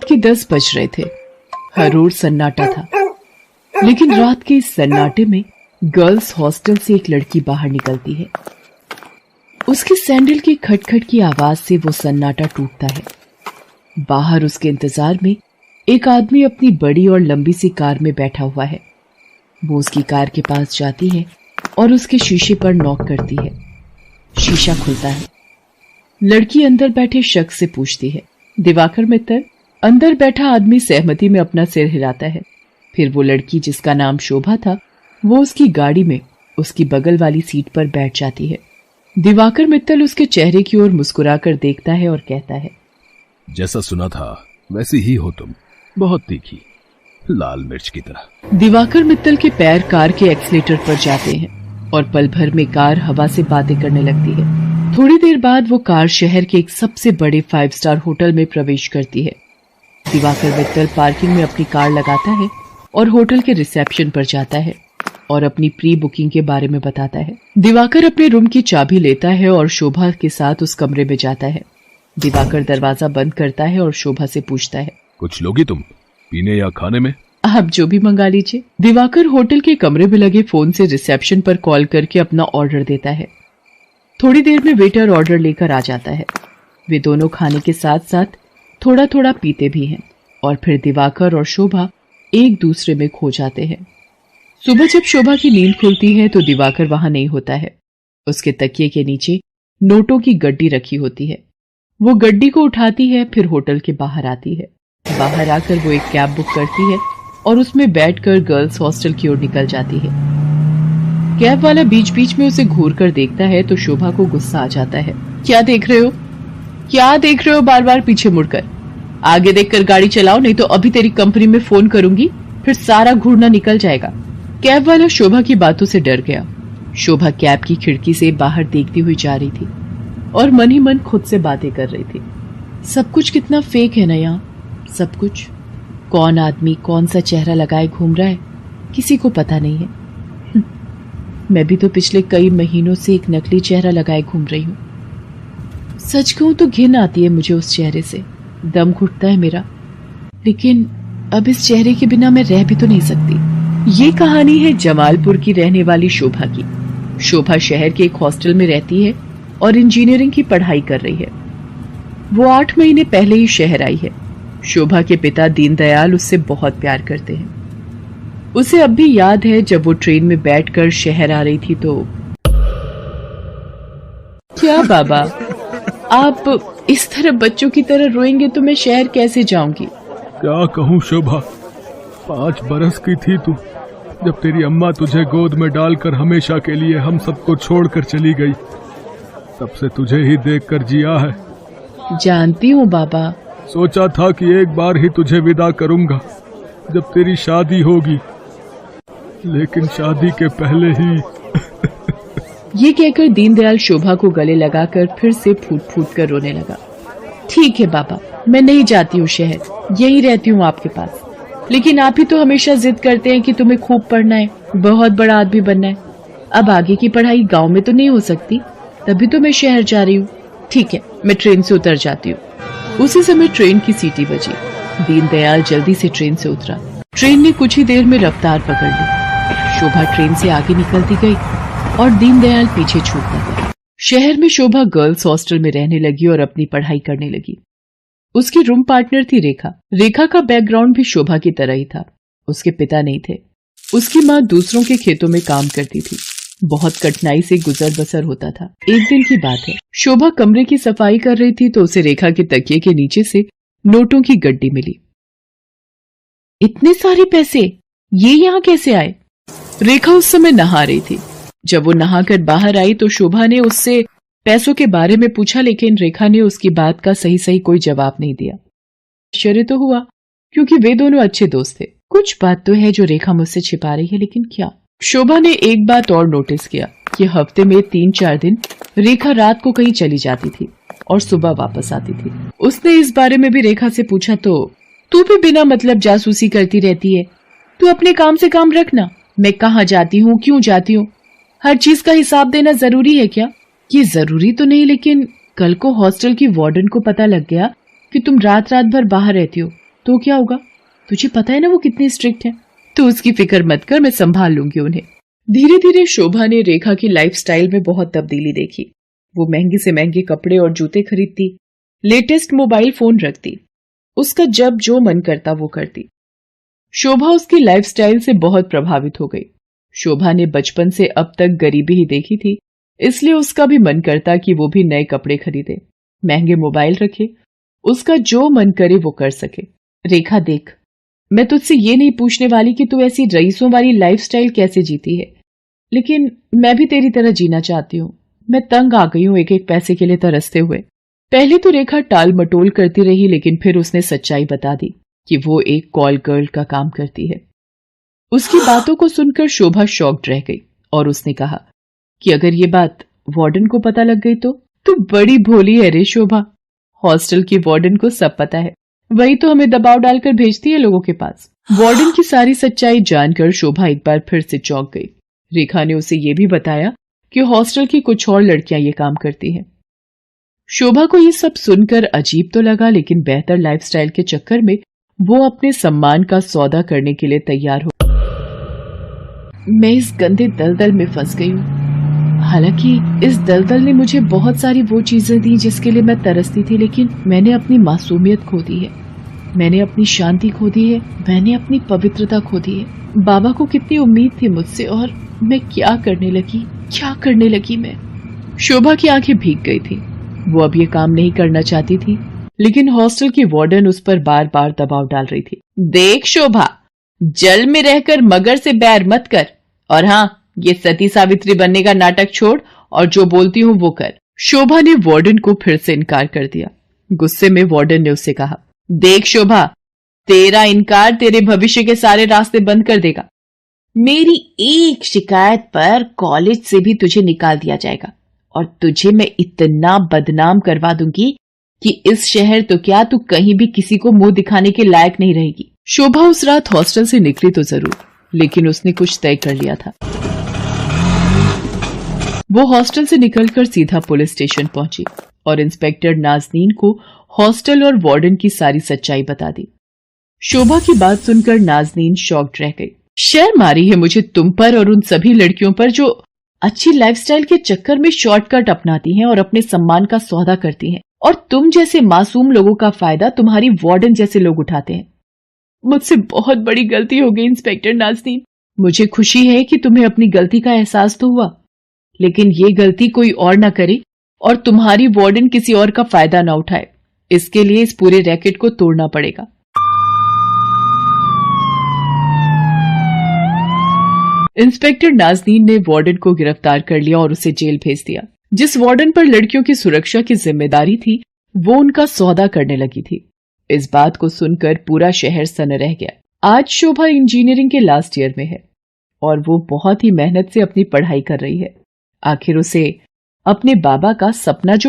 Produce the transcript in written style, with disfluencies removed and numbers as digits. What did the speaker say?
के 10 बज रहे थे। हर ओर सन्नाटा था, लेकिन रात के इस सन्नाटे में गर्ल्स हॉस्टल से एक लड़की बाहर निकलती है। उसके सैंडल की खटखट की आवाज से वो सन्नाटा टूटता है। बाहर उसके इंतजार में एक आदमी अपनी बड़ी और लंबी सी कार में बैठा हुआ है। वो उसकी कार के पास जाती है और उसके शीशे पर नॉक करती है। शीशा खुलता है। लड़की अंदर बैठे शख्स से पूछती है, दिवाकर मित्तल? अंदर बैठा आदमी सहमति में अपना सिर हिलाता है। फिर वो लड़की, जिसका नाम शोभा था, वो उसकी गाड़ी में उसकी बगल वाली सीट पर बैठ जाती है। दिवाकर मित्तल उसके चेहरे की ओर मुस्कुराकर देखता है और कहता है, जैसा सुना था वैसी ही हो तुम, बहुत तीखी, लाल मिर्च की तरह। दिवाकर मित्तल के पैर कार के एक्सीलेटर पर जाते हैं और पल भर में कार हवा से बातें करने लगती है। थोड़ी देर बाद वो कार शहर के एक सबसे बड़े 5 स्टार होटल में प्रवेश करती है। दिवाकर मित्तल पार्किंग में अपनी कार लगाता है और होटल के रिसेप्शन पर जाता है और अपनी प्री बुकिंग के बारे में बताता है। दिवाकर अपने रूम की चाबी लेता है और शोभा के साथ उस कमरे में जाता है। दिवाकर दरवाजा बंद करता है और शोभा से पूछता है, कुछ लोगी तुम, पीने या खाने में? आप जो भी मंगा लीजिए। दिवाकर होटल के कमरे में लगे फोन से रिसेप्शन पर कॉल करके अपना ऑर्डर देता है। थोड़ी देर में वेटर ऑर्डर लेकर आ जाता है। वे दोनों खाने के साथ साथ थोड़ा थोड़ा पीते भी हैं और फिर दिवाकर और शोभा एक दूसरे में खो जाते हैं। सुबह जब शोभा की नींद खुलती है तो दिवाकर वहां नहीं होता है। उसके तकिए के नीचे नोटों की गड्डी रखी होती है। वो गड्डी को उठाती है, फिर होटल के बाहर आती है। बाहर आकर वो एक कैब बुक करती है और उसमें बैठकर गर्ल्स हॉस्टल की ओर निकल जाती है। कैब वाला बीच बीच में उसे घूर कर देखता है तो शोभा को गुस्सा आ जाता है। क्या देख रहे हो? क्या देख रहे हो बार बार पीछे मुड़कर? आगे देखकर गाड़ी चलाओ, नहीं तो अभी तेरी कंपनी में फोन करूंगी, फिर सारा घूरना निकल जाएगा। कैब वाला शोभा की बातों से डर गया। शोभा कैब की खिड़की से बाहर देखती हुई जा रही थी और मन ही मन खुद से बातें कर रही थी। सब कुछ कितना फेक है ना यहाँ, सब कुछ। कौन आदमी कौन सा चेहरा लगाए घूम रहा है, किसी को पता नहीं है। मैं भी तो पिछले कई महीनों से एक नकली चेहरा लगाए घूम रही हूँ। सच कहूं तो घिन आती है मुझे उस चेहरे से, दम घुटता है मेरा। लेकिन अब इस चेहरे के बिना मैं रह भी तो नहीं सकती। ये कहानी है जमालपुर की रहने वाली शोभा की। शोभा शहर के एक हॉस्टल में रहती है और इंजीनियरिंग की पढ़ाई कर रही है। वो 8 महीने पहले ही शहर आई है। शोभा के पिता दीनदयाल उससे बहुत प्यार करते हैं। उसे अब भी याद है जब वो ट्रेन में बैठकर शहर आ रही थी तो। क्या बाबा, आप इस तरह बच्चों की तरह रोएंगे तो मैं शहर कैसे जाऊंगी? क्या कहूँ शोभा, 5 बरस की थी तू जब तेरी अम्मा तुझे गोद में डालकर हमेशा के लिए हम सबको छोड़कर चली गई। तब से तुझे ही देखकर जिया है। जानती हूँ बाबा। सोचा था कि एक बार ही तुझे विदा करूंगा जब तेरी शादी होगी, लेकिन शादी के पहले ही। ये कहकर दीनदयाल शोभा को गले लगाकर फिर से फूट फूट कर रोने लगा। ठीक है बाबा, मैं नहीं जाती हूँ शहर, यही रहती हूँ आपके पास। लेकिन आप ही तो हमेशा जिद करते हैं कि तुम्हें खूब पढ़ना है, बहुत बड़ा आदमी बनना है। अब आगे की पढ़ाई गांव में तो नहीं हो सकती, तभी तो मैं शहर जा रही हूँ। ठीक है, मैं ट्रेन से उतर जाती हूँ। उसी समय ट्रेन की सीटी बजी। दीनदयाल जल्दी से ट्रेन से उतरा। ट्रेन ने कुछ ही देर में रफ्तार पकड़ ली। शोभा ट्रेन से आगे निकलती गई और दीनदयाल पीछे छूटता गया। शहर में शोभा गर्ल्स हॉस्टल में रहने लगी और अपनी पढ़ाई करने लगी। उसकी रूम पार्टनर थी रेखा। रेखा का बैकग्राउंड भी शोभा की तरह ही था। उसके पिता नहीं थे। उसकी माँ दूसरों के खेतों में काम करती थी। बहुत कठिनाई से गुजर बसर होता था। एक दिन की बात है, शोभा कमरे की सफाई कर रही थी तो उसे रेखा के तकिए के नीचे से नोटों की गड्डी मिली। इतने सारे पैसे, ये यहाँ कैसे आए? रेखा उस समय नहा रही थी। जब वो नहाकर बाहर आई तो शोभा ने उससे पैसों के बारे में पूछा, लेकिन रेखा ने उसकी बात का सही सही कोई जवाब नहीं दिया। आश्चर्य तो हुआ क्योंकि वे दोनों अच्छे दोस्त थे। कुछ बात तो है जो रेखा मुझसे छिपा रही है, लेकिन क्या? शोभा ने एक बात और नोटिस किया कि हफ्ते में 3-4 दिन रेखा रात को कहीं चली जाती थी और सुबह वापस आती थी। उसने इस बारे में भी रेखा से पूछा तो, तू भी बिना मतलब जासूसी करती रहती है, तू अपने काम से काम रखना। मैं कहाँ जाती हूँ, क्यों जाती हूँ, हर चीज का हिसाब देना जरूरी है क्या? ये जरूरी तो नहीं, लेकिन कल को हॉस्टल की वार्डन को पता लग गया कि तुम रात रात भर बाहर रहती हो तो क्या होगा, तुझे पता है ना वो कितनी स्ट्रिक्ट है। तो उसकी फिक्र मत कर, मैं संभाल लूंगी उन्हें। धीरे धीरे शोभा ने रेखा की लाइफस्टाइल में बहुत तब्दीली देखी। वो महंगे से महंगे कपड़े और जूते खरीदती, लेटेस्ट मोबाइल फोन रखती, उसका जब जो मन करता वो करती। शोभा उसकी लाइफस्टाइल से बहुत प्रभावित हो गई। शोभा ने बचपन से अब तक गरीबी ही देखी थी, इसलिए उसका भी मन करता कि वो भी नए कपड़े खरीदे, महंगे मोबाइल रखे, उसका जो मन करे वो कर सके। रेखा देख, मैं तुझसे ये नहीं पूछने वाली कि तू ऐसी रईसों वाली लाइफस्टाइल कैसे जीती है, लेकिन मैं भी तेरी तरह जीना चाहती हूँ। मैं तंग आ गई हूँ एक एक पैसे के लिए तरसते हुए। पहले तो रेखा टाल मटोल करती रही, लेकिन फिर उसने सच्चाई बता दी कि वो एक कॉल गर्ल का काम करती है। उसकी बातों को सुनकर शोभा शॉक्ड रह गई और उसने कहा कि अगर ये बात वार्डन को पता लग गई तो? तू बड़ी भोली है रे शोभा, हॉस्टल की वार्डन को सब पता है, वही तो हमें दबाव डालकर भेजती है लोगों के पास। वार्डन की सारी सच्चाई जानकर शोभा एक बार फिर से चौंक गई। रेखा ने उसे ये भी बताया कि हॉस्टल की कुछ और लड़कियां ये काम करती हैं। शोभा को ये सब सुनकर अजीब तो लगा, लेकिन बेहतर लाइफस्टाइल के चक्कर में वो अपने सम्मान का सौदा करने के लिए तैयार हो। मैं इस गंदे दलदल में फंस गई हूँ। हालांकि इस दलदल ने मुझे बहुत सारी वो चीजें दी जिसके लिए मैं तरसती थी, लेकिन मैंने अपनी मासूमियत खो दी है, मैंने अपनी शांति खो दी है, मैंने अपनी पवित्रता खो दी है। बाबा को कितनी उम्मीद थी मुझसे, और मैं क्या करने लगी मैं। शोभा की आंखें भीग गई थी। वो अब ये काम नहीं करना चाहती थी, लेकिन हॉस्टल की वार्डन उस पर बार बार दबाव डाल रही थी। देख शोभा, जल में रहकर मगर से बैर मत कर, और हाँ, ये सती सावित्री बनने का नाटक छोड़ और जो बोलती हूँ वो कर। शोभा ने वार्डन को फिर से इनकार कर दिया। गुस्से में वार्डन ने उससे कहा, देख शोभा, तेरा इनकार तेरे भविष्य के सारे रास्ते बंद कर देगा। मेरी एक शिकायत पर कॉलेज से भी तुझे निकाल दिया जाएगा, और तुझे मैं इतना बदनाम करवा दूंगी कि इस शहर तो क्या, तू कहीं भी किसी को मुंह दिखाने के लायक नहीं रहेगी। शोभा उस रात हॉस्टल से निकली तो जरूर, लेकिन उसने कुछ तय कर लिया था। वो हॉस्टल से निकलकर सीधा पुलिस स्टेशन पहुंची और इंस्पेक्टर नाज़नीन को हॉस्टल और वार्डन की सारी सच्चाई बता दी। शोभा की बात सुनकर नाज़नीन शॉक्ड रह गई। शर्म आ रही है मुझे तुम पर और उन सभी लड़कियों पर जो अच्छी लाइफस्टाइल के चक्कर में शॉर्टकट अपनाती हैं और अपने सम्मान का सौदा करती हैं, और तुम जैसे मासूम लोगों का फायदा तुम्हारी वार्डन जैसे लोग उठाते हैं। मुझसे बहुत बड़ी गलती हो गई इंस्पेक्टर नाज़नीन। मुझे खुशी है कि तुम्हें अपनी गलती का एहसास तो हुआ, लेकिन ये गलती कोई और ना करे और तुम्हारी वार्डन किसी और का फायदा ना उठाए। इसके लिए इस पूरे रैकेट को तोड़ना पड़ेगा। इंस्पेक्टर नाज़नीन ने वार्डन को गिरफ्तार कर लिया और उसे जेल भेज दिया। जिस वार्डन पर लड़कियों की सुरक्षा की जिम्मेदारी थी, वो उनका सौदा करने लगी थी। इस बात को सुनकर पूरा शहर सन रह गया। आज शोभा इंजीनियरिंग के लास्ट ईयर में है और वो बहुत ही मेहनत से अपनी पढ़ाई कर रही है। आखिर उसे अपने बाबा का सपना जो